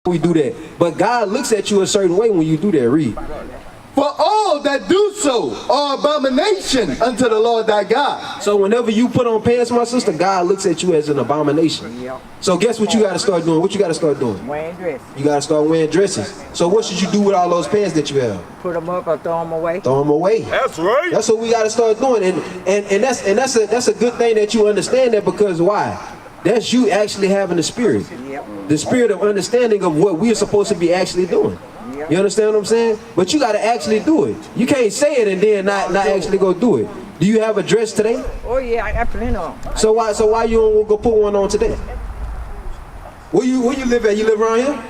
we do that. But God looks at you a certain way when you do that. Read. For all that do so are abomination unto the Lord thy God. So whenever you put on pants, my sister, God looks at you as an abomination. Yep. So guess what you got to start doing? What you got to start doing? Wearing dresses. You got to start wearing dresses. So what should you do with all those pants that you have? Put them up or throw them away. Throw them away. That's right. That's what we got to start doing. And that's a good thing that you understand that, because why? That's you actually having the spirit. Yep. The spirit of understanding of what we're supposed to be actually doing. Yep. You understand what I'm saying? But you got to actually do it. You can't say it and then not actually go do it. Do you have a dress today? Oh yeah, I got plenty of them. So why you don't go put one on today? Where you live at? You live around here?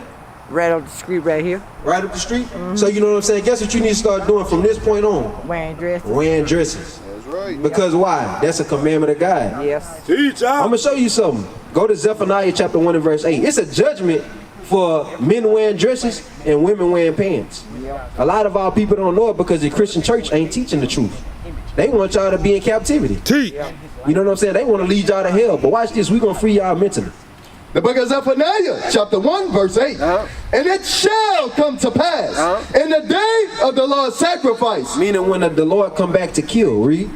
Right up the street right here. Right up the street? So you know what I'm saying? Guess what you need to start doing from this point on? Wearing dresses. Wearing dresses. That's right. Because why? That's a commandment of God. Yes. Teach I'm out. going to show you something. Go to Zephaniah chapter 1 and verse 8. It's a judgment for men wearing dresses and women wearing pants. Yep. A lot of our people don't know it because the Christian church ain't teaching the truth. They want y'all to be in captivity. Teach. You know what I'm saying? They want to lead y'all to hell. But watch this. We're going to free y'all mentally. The book of Zephaniah, chapter 1, verse 8. And it shall come to pass in the day of the Lord's sacrifice, Meaning when the Lord come back to kill. Read.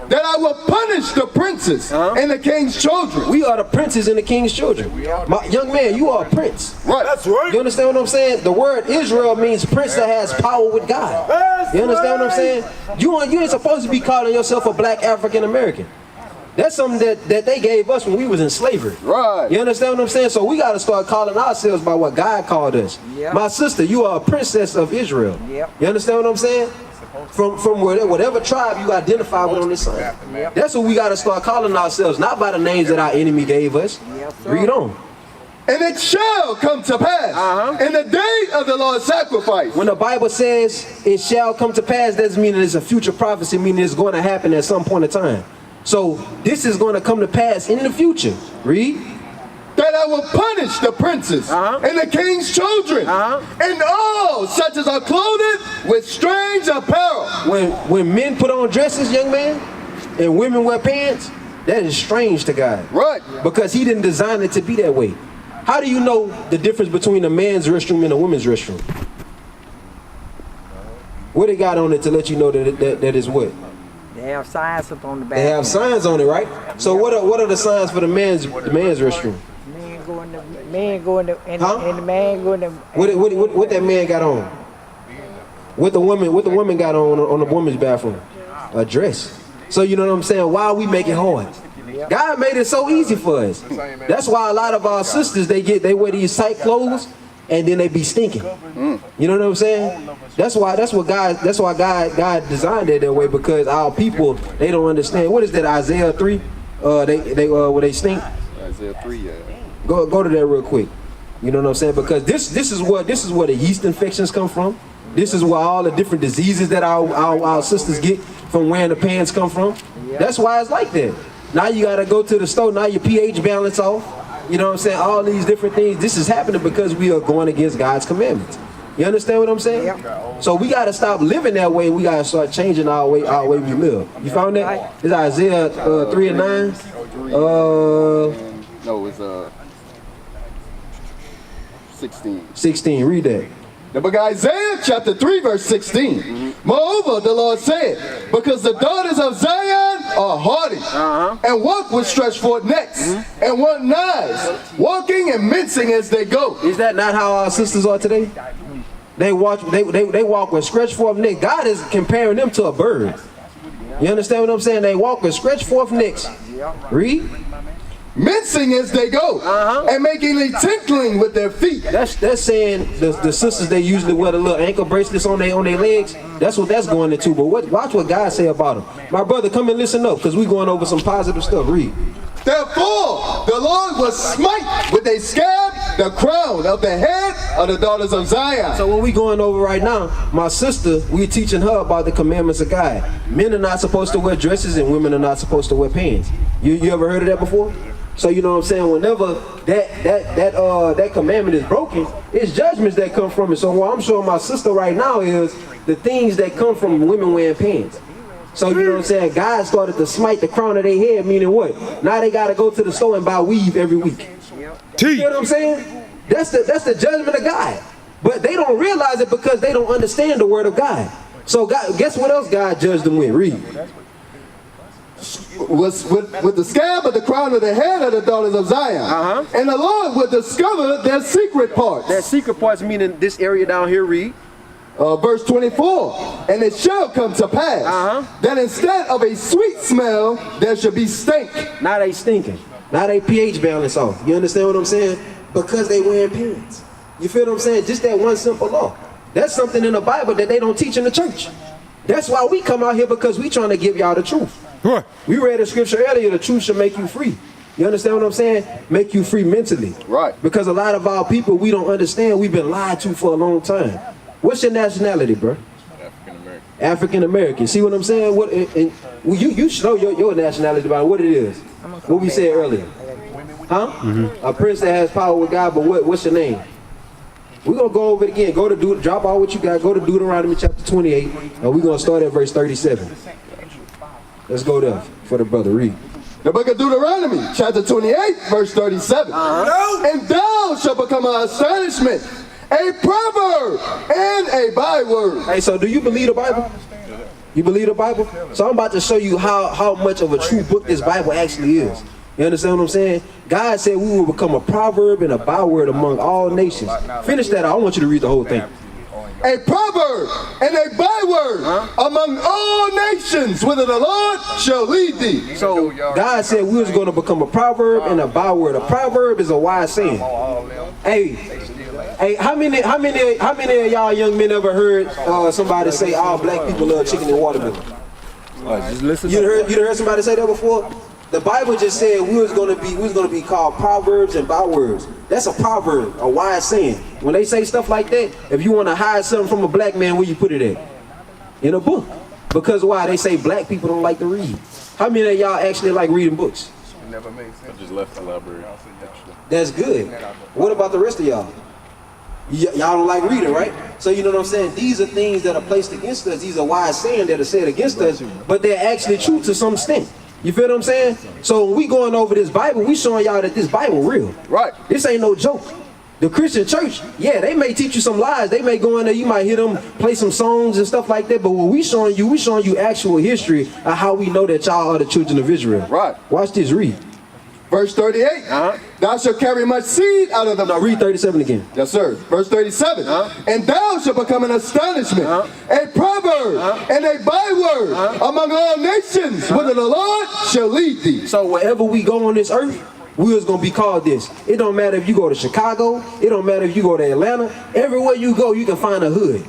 that I will punish the princes and the king's children. We are the princes and the king's children. My young man, you are a prince. Right. That's right. You understand what I'm saying? The word Israel means prince that has power with God. You understand what I'm saying? You ain't supposed to be calling yourself a black African American. That's something that they gave us when we was in slavery. Right. You understand what I'm saying? So we got to start calling ourselves by what God called us. Yep. My sister, you are a princess of Israel. Yep. You understand what I'm saying? From whatever tribe you identify with on this side. Yep. That's what we got to start calling ourselves, not by the names that our enemy gave us. Yes, sir. Read on. And it shall come to pass in the day of the Lord's sacrifice. When the Bible says it shall come to pass, that doesn't mean it's a future prophecy, meaning it's going to happen at some point in time. So this is going to come to pass in the future. Read. That I will punish the princes and the king's children and all such as are clothed with strange apparel. When men put on dresses, young man, and women wear pants, that is strange to God. Right. Because he didn't design it to be that way. How do you know the difference between a man's restroom and a woman's restroom? What they got on it to let you know that is what? They have signs up on the back. They have signs on it, right? So what are the signs for the man's restroom? Men go in the and the man go in the. What that man got on? What the woman got on the woman's bathroom? A dress. So you know what I'm saying? Why we make it hard? God made it so easy for us. That's why a lot of our sisters they wear these tight clothes and then they be stinking. You know what I'm saying? That's why God designed it that way, because our people, they don't understand. What is that, Isaiah 3? Where they stink? Isaiah 3, yeah. Go to that real quick. You know what I'm saying? Because this is where the yeast infections come from. This is where all the different diseases that our sisters get from wearing the pants come from. That's why it's like that. Now you gotta go to the store, now your pH balance off. You know what I'm saying? All these different things. This is happening because we are going against God's commandments. You understand what I'm saying? Yep. So we gotta stop living that way. We gotta start changing our way we live. You found that? It's Isaiah 3 and 9. No, it's 16. 16. Read that. The book of Isaiah chapter 3 verse 16. Moreover, the Lord said, because the daughters of Zion are haughty and walk with stretched forth necks and want knives, walking and mincing as they go. Is that not how our sisters are today? They walk with stretched forth necks. God is comparing them to a bird. You understand what I'm saying? They walk with stretched forth necks. Read. Mincing as they go and making a tinkling with their feet. That's saying the sisters, they usually wear the little ankle bracelets on their legs. That's what that's going into. But watch what God say about them. My brother, come and listen up, because we going over some positive stuff. Read. Therefore, the Lord will smite with a scab the crown of the head of the daughters of Zion. So what we going over right now, my sister, we teaching her about the commandments of God. Men are not supposed to wear dresses and women are not supposed to wear pants. You ever heard of that before? So you know what I'm saying? Whenever that commandment is broken, it's judgments that come from it. So what I'm showing my sister right now is the things that come from women wearing pants. So you know what I'm saying? God started to smite the crown of their head, meaning what? Now they got to go to the store and buy weave every week. You know what I'm saying? That's the judgment of God. But they don't realize it because they don't understand the word of God. So God, guess what else God judged them with? Read. Was with the scab of the crown of the head of the daughters of Zion. And the Lord will discover their secret parts. Their secret parts meaning this area down here, read. Verse 24, and it shall come to pass that instead of a sweet smell, there shall be stink. Not a stinking. Not a pH balance off. You understand what I'm saying? Because they wearing pants. You feel what I'm saying? Just that one simple law. That's something in the Bible that they don't teach in the church. That's why we come out here, because we trying to give y'all the truth. Right. We read a scripture earlier, the truth shall make you free. You understand what I'm saying? Make you free mentally. Right. Because a lot of our people, we don't understand. We've been lied to for a long time. What's your nationality, bro? African-American. African-American. See what I'm saying? What? And you should know your nationality about what it is. What we said earlier. Huh? A prince that has power with God, but what's your name? We're going to go over it again. Go to drop all what you got. Go to Deuteronomy chapter 28. And we're going to start at verse 37. Let's go there for the brother. Read. The book of Deuteronomy, chapter 28, verse 37. And thou shalt become an astonishment, a proverb, and a byword. Hey, so do you believe the Bible? You believe the Bible? So I'm about to show you how much of a true book this Bible actually is. You understand what I'm saying? God said we will become a proverb and a byword among all nations. Finish that out. I want you to read the whole thing. A proverb and a byword among all nations, whither the Lord shall lead thee. So God said we was going to become a proverb and a byword. A proverb is a wise saying. Hey, how many of y'all young men ever heard somebody say all black people love chicken and watermelon? Just listen. You heard somebody say that before? The Bible just said we was gonna be called proverbs and bywords. That's a proverb, a wise saying. When they say stuff like that, if you want to hide something from a black man, where you put it at? In a book. Because why? They say black people don't like to read. How many of y'all actually like reading books? It never made sense. I just left the library. That's good. What about the rest of y'all? Y'all don't like reading, right? So you know what I'm saying? These are things that are placed against us. These are wise sayings that are said against us, but they're actually true to some extent. You feel what I'm saying? So when we going over this Bible, we showing y'all that this Bible real. Right. This ain't no joke. The Christian church, yeah, they may teach you some lies. They may go in there, you might hear them play some songs and stuff like that. But what we showing you actual history of how we know that y'all are the children of Israel. Right. Watch this, read. Verse 38. Thou shalt carry much seed out of the... No, read 37 again. Yes, sir. Verse 37. And thou shalt become an astonishment, a proverb, and a byword among all nations, whither the Lord shall lead thee. So wherever we go on this earth, we was gonna be called this. It don't matter if you go to Chicago. It don't matter if you go to Atlanta. Everywhere you go, you can find a hood.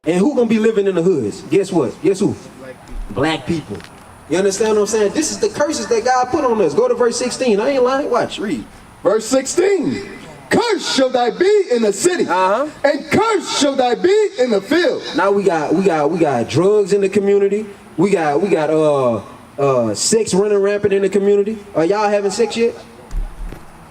And who gonna be living in the hoods? Guess what? Guess who? Black people. You understand what I'm saying? This is the curses that God put on us. Go to verse 16. I ain't lying. Watch, read. Verse 16. Cursed shall thy be in the city, and cursed shall thy be in the field. Now we got drugs in the community. We got sex running rampant in the community. Are y'all having sex yet?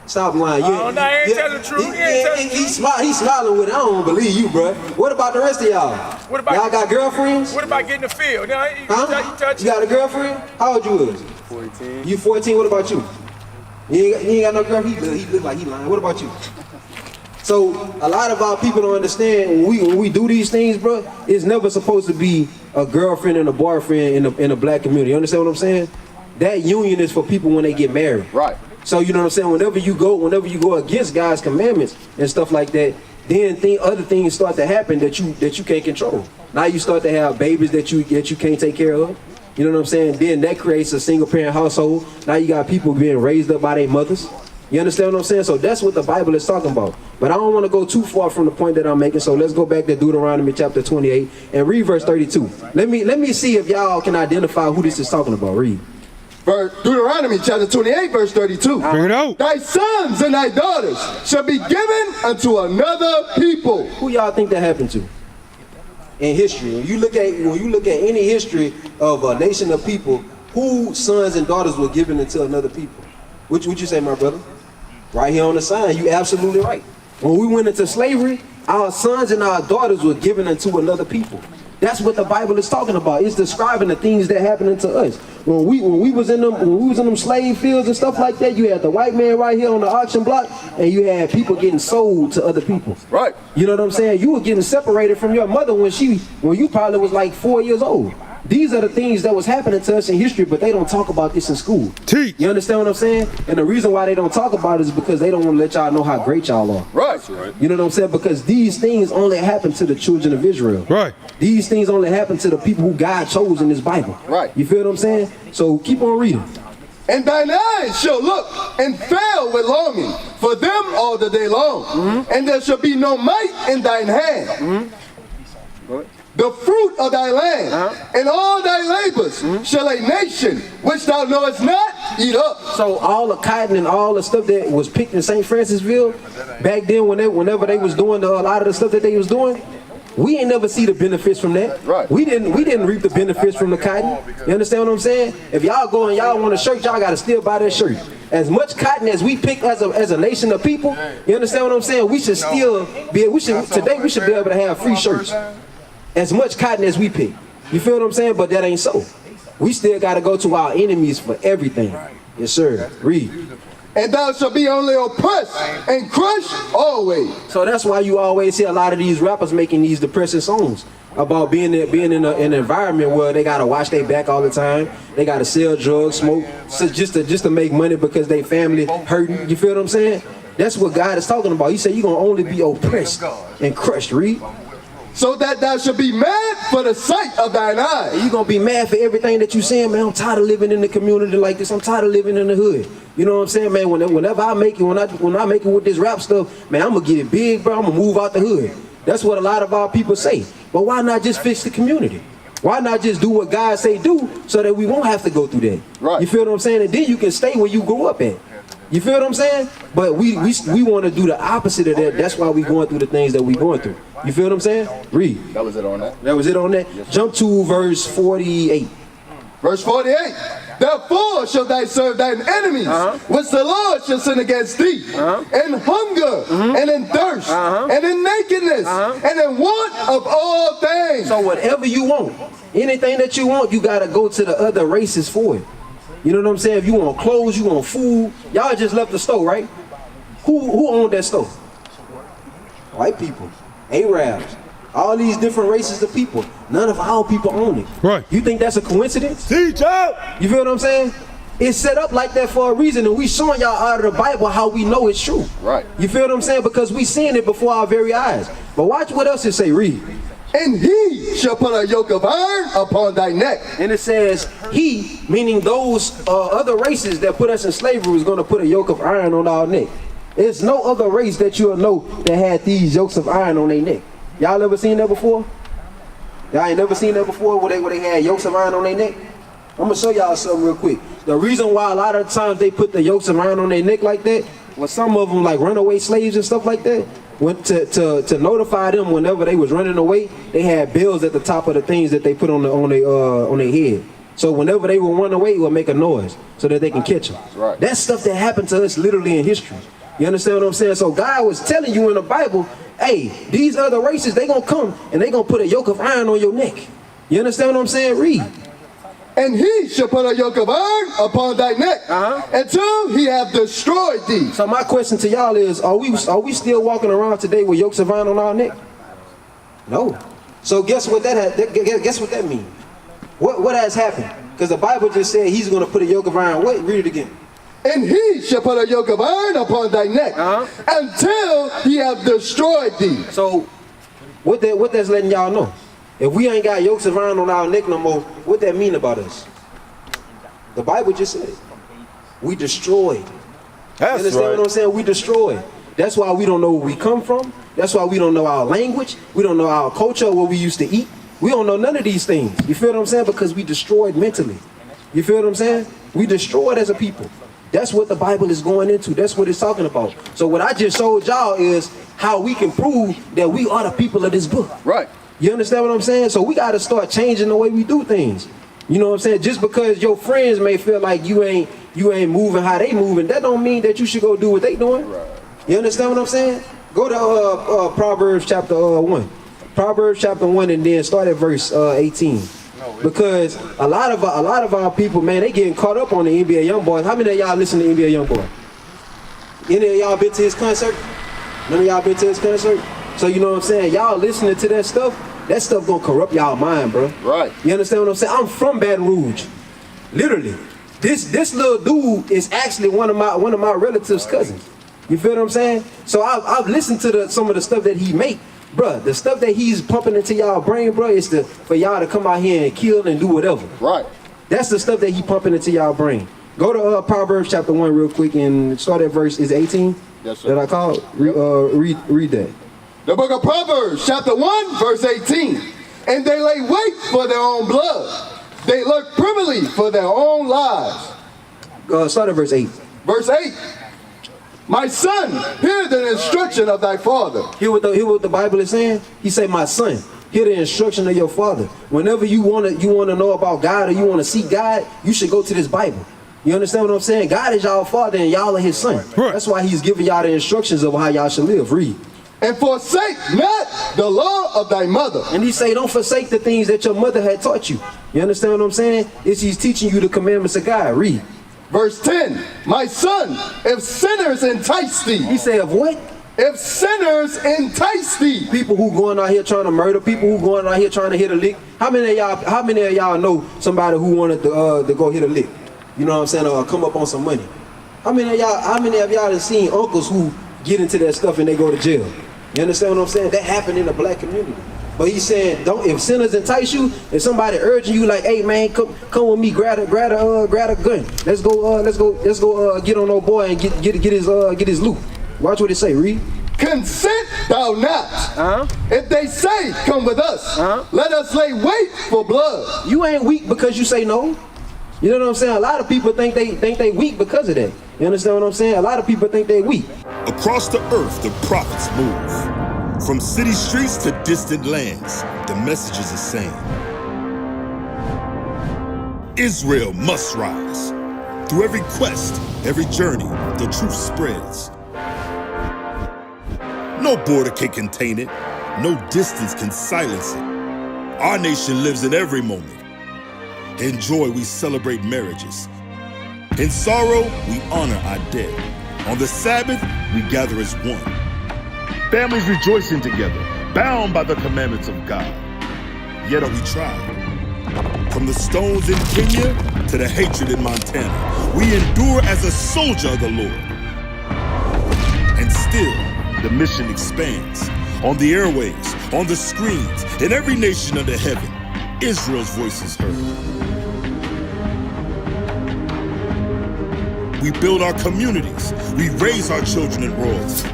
Stop lying. I ain't telling the truth. He's smiling with it. I don't believe you, bro. What about the rest of y'all? What about y'all got girlfriends? What about getting the field? Now, You got a girlfriend? How old you is? 14. You 14. What about you? You ain't got no girlfriend? He look like he lying. What about you? So a lot of our people don't understand when we do these things, bro. It's never supposed to be a girlfriend and a boyfriend in a black community. You understand what I'm saying? That union is for people when they get married. Right. So you know what I'm saying? Whenever you go against God's commandments and stuff like that, then other things start to happen that you can't control. Now you start to have babies that you can't take care of. You know what I'm saying? Then that creates a single parent household. Now you got people being raised up by their mothers. You understand what I'm saying? So that's what the Bible is talking about. But I don't want to go too far from the point that I'm making. So let's go back to Deuteronomy chapter 28 and read verse 32. Let me see if y'all can identify who this is talking about. Read. Deuteronomy chapter 28, verse 32. Bring it out. Thy sons and thy daughters shall be given unto another people. Who y'all think that happened to? In history, when you look at any history of a nation of people, whose sons and daughters were given into another people? Which would you say, my brother? Right here on the sign, you absolutely right. When we went into slavery, our sons and our daughters were given unto another people. That's what the Bible is talking about. It's describing the things that happened to us. When we was in them slave fields and stuff like that, you had the white man right here on the auction block, and you had people getting sold to other people. Right. You know what I'm saying? You were getting separated from your mother when you probably was like 4 years old. These are the things that was happening to us in history, but they don't talk about this in school. Teach. You understand what I'm saying? And the reason why they don't talk about it is because they don't want to let y'all know how great y'all are. Right. You know what I'm saying? Because these things only happen to the children of Israel. Right. These things only happen to the people who God chose in this Bible. Right. You feel what I'm saying? So keep on reading. And thine eyes shall look and fail with longing for them all the day long. And there shall be no might in thine hand. The fruit of thy land and all thy labors shall a nation which thou knowest not eat up. So all the cotton and all the stuff that was picked in St. Francisville back then, whenever they was doing a lot of the stuff that they was doing, we ain't never see the benefits from that. Right. We didn't reap the benefits from the cotton. You understand what I'm saying? If y'all go and y'all want a shirt, y'all gotta still buy that shirt. As much cotton as we pick as a nation of people, you understand what I'm saying? We should still be. Today we should be able to have free shirts. As much cotton as we pick. You feel what I'm saying? But that ain't so. We still got to go to our enemies for everything. Yes, sir. Read. And thou shalt be only oppressed and crushed always. So that's why you always see a lot of these rappers making these depressing songs about being in an environment where they got to watch their back all the time. They got to sell drugs, smoke, so just to make money because they family hurting. You feel what I'm saying? That's what God is talking about. He said you're going to only be oppressed and crushed. Read. So that thou shalt be mad for the sight of thine eyes. You're going to be mad for everything that you saying, man. I'm tired of living in the community like this. I'm tired of living in the hood. You know what I'm saying, man? Whenever I make it, when I make it with this rap stuff, man, I'm going to get it big, bro. I'm going to move out the hood. That's what a lot of our people say. But why not just fix the community? Why not just do what God say do so that we won't have to go through that? Right. You feel what I'm saying? And then you can stay where you grew up at. You feel what I'm saying? But we want to do the opposite of that. That's why we going through the things that we going through. You feel what I'm saying? Read. That was it on that. That was it on that? Yes, jump to verse 48. Verse 48. Therefore shall thou serve thine enemies, which the Lord shall send against thee, in hunger, and in thirst, and in nakedness, and in want of all things. So whatever you want, anything that you want, you got to go to the other races for it. You know what I'm saying? If you want clothes, you want food. Y'all just left the store, right? Who owned that store? White people, Arabs, all these different races of people. None of our people own it. Right. You think that's a coincidence? Teach out. You feel what I'm saying? It's set up like that for a reason, and we showing y'all out of the Bible how we know it's true. Right. You feel what I'm saying? Because we seeing it before our very eyes. But watch what else it say. Read. And he shall put a yoke of iron upon thy neck. And it says he, meaning those other races that put us in slavery, was going to put a yoke of iron on our neck. There's no other race that you'll know that had these yokes of iron on their neck. Y'all ever seen that before? Y'all ain't never seen that before where they had yokes of iron on their neck? I'm going to show y'all something real quick. The reason why a lot of times they put the yokes of iron on their neck like that was some of them like runaway slaves and stuff like that. Went to notify them whenever they was running away, they had bells at the top of the things that they put on their head. So whenever they would run away, it would make a noise so that they can catch them. Right. That's stuff that happened to us literally in history. You understand what I'm saying? So God was telling you in the Bible, hey, these other races, they gonna come and they gonna put a yoke of iron on your neck. You understand what I'm saying? Read. And he shall put a yoke of iron upon thy neck until he have destroyed thee. So my question to y'all is, are we still walking around today with yokes of iron on our neck? No. So guess what that means? What has happened? Because the Bible just said he's going to put a yoke of iron. Wait, read it again. And he shall put a yoke of iron upon thy neck until he have destroyed thee. So what that's letting y'all know? If we ain't got yokes of iron on our neck no more, what that mean about us? The Bible just said it. We destroyed. That's you understand right. what I'm saying? We destroyed. That's why we don't know where we come from. That's why we don't know our language. We don't know our culture, what we used to eat. We don't know none of these things. You feel what I'm saying? Because we destroyed mentally. You feel what I'm saying? We destroyed as a people. That's what the Bible is going into. That's what it's talking about. So what I just showed y'all is how we can prove that we are the people of this book. Right. You understand what I'm saying? So we got to start changing the way we do things. You know what I'm saying? Just because your friends may feel like you ain't moving how they moving, that don't mean that you should go do what they doing. Right. You understand what I'm saying? Go to Proverbs chapter 1. Proverbs chapter 1 and then start at verse 18. Because a lot of our people, man, they getting caught up on the NBA Youngboy. How many of y'all listen to NBA Youngboy? Any of y'all been to his concert? None of y'all been to his concert? So you know what I'm saying? Y'all listening to that stuff gonna corrupt y'all mind, bro. Right. You understand what I'm saying? I'm from Baton Rouge. Literally. This little dude is actually one of my relatives' cousins. You feel what I'm saying? So I've listened to some of the stuff that he make. Bruh, the stuff that he's pumping into y'all brain, bruh, is for y'all to come out here and kill and do whatever. Right. That's the stuff that he pumping into y'all brain. Go to Proverbs chapter 1 real quick and start at verse, is it 18? Yes, sir. That I called? Read that. The book of Proverbs, chapter 1, verse 18. And they lay wait for their own blood. They lurk privily for their own lives. Start at verse 8. Verse 8. My son, hear the instruction of thy father. Hear what the Bible is saying? He say, my son, hear the instruction of your father. Whenever you wanna know about God or you wanna seek God, you should go to this Bible. You understand what I'm saying? God is y'all father and y'all are his son. Right. That's why he's giving y'all the instructions of how y'all should live. Read. And forsake not the law of thy mother. And he say, don't forsake the things that your mother had taught you. You understand what I'm saying? He's teaching you the commandments of God. Read. Verse 10, my son, if sinners entice thee. He say, of what? If sinners entice thee. People who going out here trying to murder, people who going out here trying to hit a lick. How many of y'all know somebody who wanted to go hit a lick? You know what I'm saying? Or come up on some money. How many of y'all have seen uncles who get into that stuff and they go to jail? You understand what I'm saying? That happened in the black community. But he's saying, if sinners entice you, if somebody urging you like, hey man, come with me, grab a gun. Let's go get on old boy and get his loot. Watch what it say, read. Consent thou not. If they say, come with us, let us lay wait for blood. You ain't weak because you say no. You know what I'm saying? A lot of people think they weak because of that. You understand what I'm saying? A lot of people think they weak. Across the earth, the prophets move. From city streets to distant lands, the message is the same. Israel must rise. Through every quest, every journey, the truth spreads. No border can contain it. No distance can silence it. Our nation lives in every moment. In joy, we celebrate marriages. In sorrow, we honor our dead. On the Sabbath, we gather as one. Families rejoicing together, bound by the commandments of God. Yet are we tried. From the stones in Kenya to the hatred in Montana, we endure as a soldier of the Lord. And still, the mission expands. On the airwaves, on the screens, in every nation under heaven, Israel's voice is heard. We build our communities. We raise our children in royalty.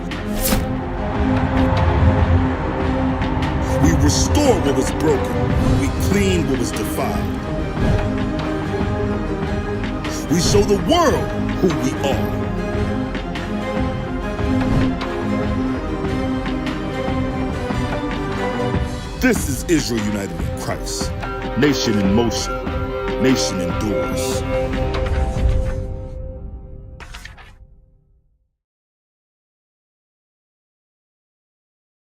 We restore what was broken. We clean what was defiled. We show the world who we are. This is Israel united in Christ. Nation in motion. Nation endures.